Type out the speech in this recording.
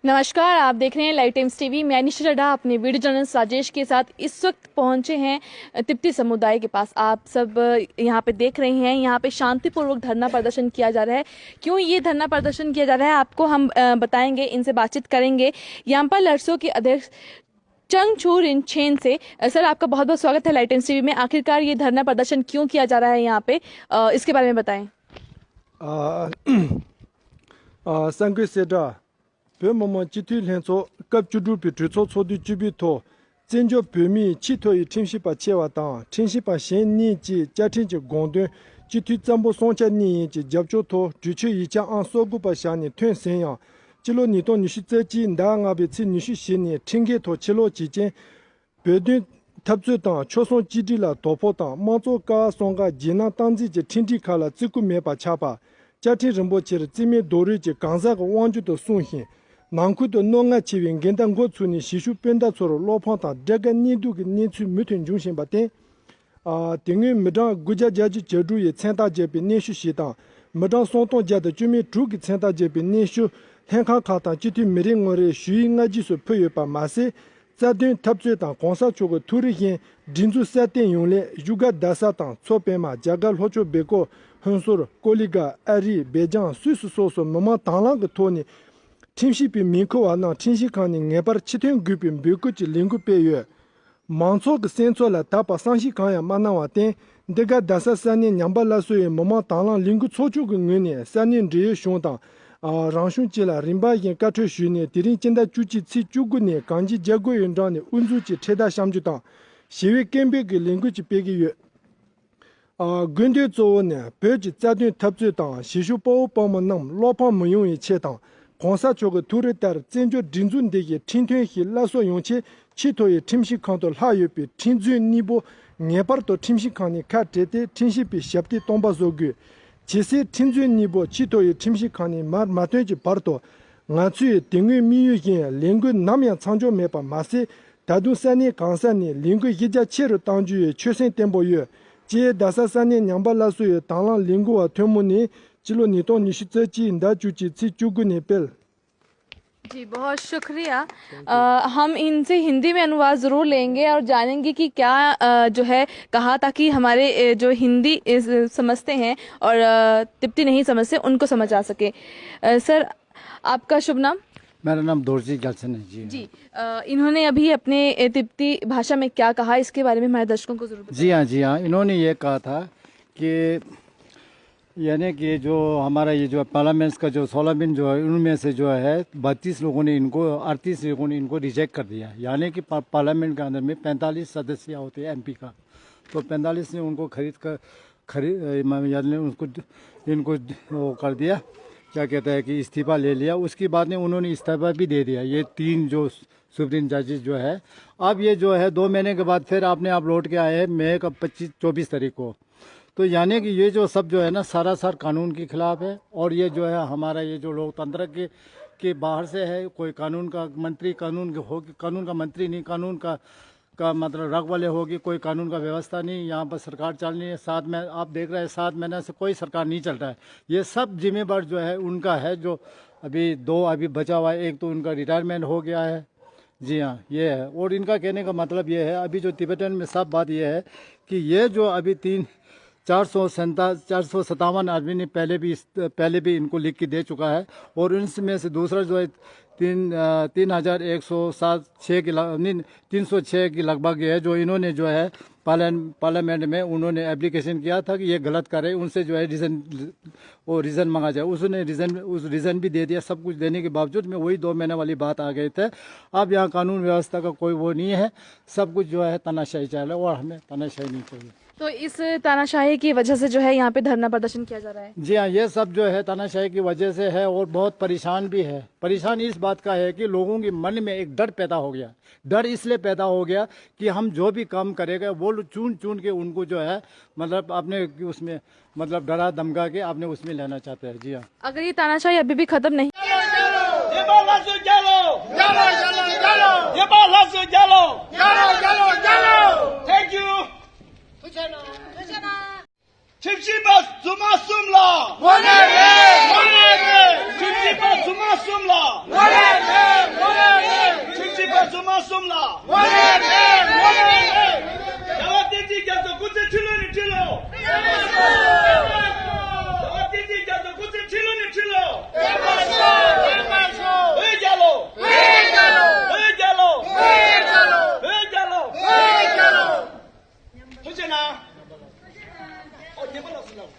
नमस्कार, आप देख रहे हैं लाइव टाइम्स टीवी। मैं निशा चड्ढा अपने वीडियो जर्नलिस्ट राजेश के साथ इस वक्त पहुंचे हैं तिब्बती समुदाय के पास। आप सब यहां पे देख रहे हैं, यहां पे शांतिपूर्वक धरना प्रदर्शन किया जा रहा है। क्यों ये धरना प्रदर्शन किया जा रहा है आपको हम बताएंगे, इनसे बातचीत करेंगे। यांपा लरसो के अध्यक्ष चंगछू रिनचेन से। सर, आपका बहुत बहुत स्वागत है लाइव टाइम्स टीवी में। आखिरकार ये धरना प्रदर्शन क्यों किया जा रहा है यहाँ पे, इसके बारे में बताएं। पे मोमो चितु लेंसो कब जुडु पे ट्रिचो छोदु जुबि तो जेंजो पेमी चितो इ टिंशी पा चेवा ता टिंशी पा शेन नि जी जाटिन जी गोंदे चितु जंबो सोंचा नि जी जबजो तो जुचु इ चा आं सोगु पा शानि थ्वें सेया चिलो नि तो निशि जेजी नदा nga be chi निशि शेनि टिंगे तो चिलो जिजे बेदु tabzu ता छोसो जिदि ला तोपो ता माजो का सोंगा जिना तांजी जे टिंटी खाला जिकु मेपा छापा जाटिन रंबो चिर जिमे दोरि जे गांजा को वांजु तो सुहि Nangkudo nonga chiwin gendang go tsuni shishu penda tsoro lopanta daga nidu ki nitsu mutun jungshin baten. Tingi midang guja jaji jedu ye tsenta jebi nishu shidang. Midang sonton jada jumi drugi tsenta jebi nishu henkan kata jitu miri ngore shui nga jisu peyo pa masi. Zadun tabzui tang gongsa chogo turi hin dinzu saten yungle yuga dasa tang tsopema jagal hocho beko hunsur koliga ari bejang susu soso mama tanglang toni Timshi pi minko wa na timshi kani ngebar chiteng gupi mbyoku chi lingu pe yue. Manso ke senso la tapa sanshi kanya mana wa ten, dega dasa sani nyamba la suye mama tanglang lingu chochu ke ngene sani ndiye shung tang. Rangshun chi la rimba yin kato shu ne, dirin jinda chuchi tsi chugu ne, kanji jago yun zang ne, unzu chi cheda shamju tang. Shiwe kembe ke lingu chi pegi yue. Gunde zo ne, pe chi zadun tabzu tang, shishu pao pama nam, lopan muyung yi che tang. Gongsa chogo turi tar zenjo dinzun degi tintuen hi laso yongche chito ye timshi kanto layo pi tinzun nibo ngebar to timshi kani ka tete timshi pi shabdi tomba zogu. Jese tinzun nibo chito ye timshi kani mar matunji barto nga tsuye tingwe miyu yin lingu namyan changjo mepa masi dadun sani gangsa ni lingu hija chero tangju ye chosen tembo ye. Je dasa sani nyamba laso ye tanglang lingu wa tumu ni जिलो नीतो निशितची इंदा चुची ची चुगु नेपेल। जी बहुत शुक्रिया। हम इनसे हिंदी में अनुवाद ज़रूर लेंगे और जानेंगे कि क्या जो है कहा, ताकि हमारे जो हिंदी समझते हैं और तिब्बती नहीं समझते उनको समझ आ सके। सर, आपका शुभ नाम? मेरा नाम दोरजी गलसन है जी। इन्होंने अभी अपने तिब्बती भाषा में क्या कहा, इसके बारे में हमारे दर्शकों को जरूर बताएं। जी हाँ, इन्होंने ये कहा था कि यानी कि जो हमारा ये जो पार्लियामेंट्स का जो 16 बिन जो है उनमें से जो है 32 लोगों ने इनको 38 लोगों ने इनको रिजेक्ट कर दिया। यानी कि पार्लियामेंट के अंदर में 45 सदस्य होते हैं एमपी का, तो 45 ने उनको यानी उसको इनको वो कर दिया, क्या कहता है कि इस्तीफा ले लिया। उसके बाद में उन्होंने इस्तीफा भी दे दिया, ये 3 जो सुप्रीम जजेस जो है। अब ये जो है 2 महीने के बाद फिर आपने आप लौट के आए हैं मई का 24 तारीख को। तो यानी कि ये जो सब जो है ना सारासार कानून के खिलाफ है, और ये जो है हमारा ये जो लोकतंत्र के बाहर से है। कोई कानून का मंत्री कानून का मंत्री नहीं, कानून का मतलब रग वाले होगी, कोई कानून का व्यवस्था नहीं। यहाँ पर सरकार चल रही है 7 महीने, आप देख रहे हैं 7 महीने से कोई सरकार नहीं चल रहा है। ये सब जिम्मेदार जो है उनका है, जो अभी 2 अभी बचा हुआ है। एक तो उनका रिटायरमेंट हो गया है। जी हाँ, ये है। और इनका कहने का मतलब ये है, अभी जो तिब्बतन में सब बात ये है कि ये जो अभी 457 आदमी ने पहले भी इनको लिख के दे चुका है। और उनमें से दूसरा जो है 306 के लगभग है, जो इन्होंने जो है पार्लियामेंट में उन्होंने एप्लीकेशन किया था कि ये गलत कर रहे हैं, उनसे जो है रीज़न मांगा जाए। उसने रीज़न भी दे दिया। सब कुछ देने के बावजूद में वही 2 महीने वाली बात आ गई थे। अब यहाँ कानून व्यवस्था का कोई वो नहीं है, सब कुछ जो है तानाशाही चल रहा है, और हमें तानाशाही नहीं चाहिए। तो इस तानाशाही की वजह से जो है यहाँ पे धरना प्रदर्शन किया जा रहा है। जी हाँ, ये सब जो है तानाशाही की वजह से है, और बहुत परेशान भी है। परेशान इस बात का है कि लोगों के मन में एक डर पैदा हो गया। डर इसलिए पैदा हो गया कि हम जो भी काम करेंगे वो चुन के उनको जो है मतलब अपने उसमें मतलब डरा धमका के आपने उसमें लेना चाहते हैं। जी हाँ, अगर ये तानाशाही अभी भी खत्म नहीं Chipsibas Zumasumla! Chipsibas Zumasumla! Sumla জাওয়াতিজি যত কিছু ছিল না ছিল জাওয়াতিজি যত কিছু ছিল না ছিল হয়ে গেল হয়ে গেল হয়ে গেল হয়ে গেল হয়ে গেল হয়ে গেল বুঝে না ও নেবল আসলাম